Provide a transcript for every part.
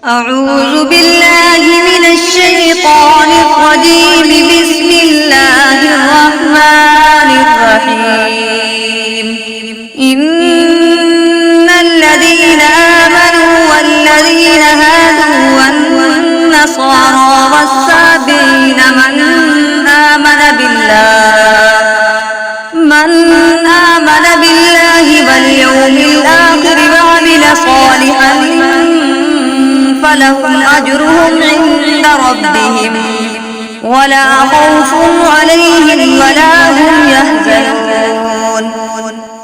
أعوذ بالله من الشيطان الرجيم. بسم الله الرحمن الرحيم. إن الذين آمنوا والذين هادوا والنصارى والسابعين من آمن بالله واليوم الآخر وعمل صالحا فلهم أجرهم عند ربهم ولا خوف عليهم ولا هم يحزنون.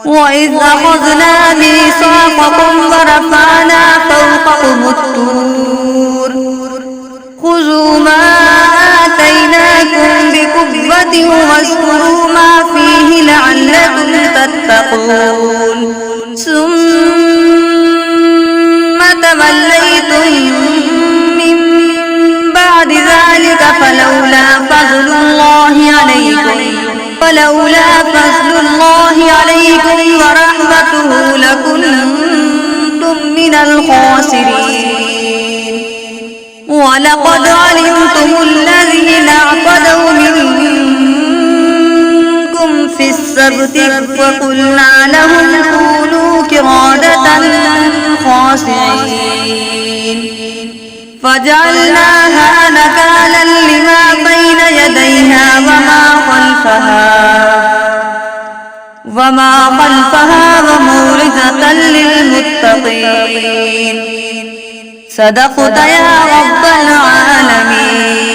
وإذ أخذنا ميثاقكم ورفعنا فوقكم الطور خذوا ما آتيناكم بقوة واذكروا ما فيه لعلكم تتقون. ثم توليتم من بعد ذلك فلولا فضل الله عليكم ورحمته لكنتم من الخاسرين. ولقد علمتم الذين اعتدوا منكم في السبت فقلنا لهم كونوا قردة خاسئين فجعلناها نكالا لما بين يديها وما خلفها وموعظة للمتقين. صدقت يا رب العالمين.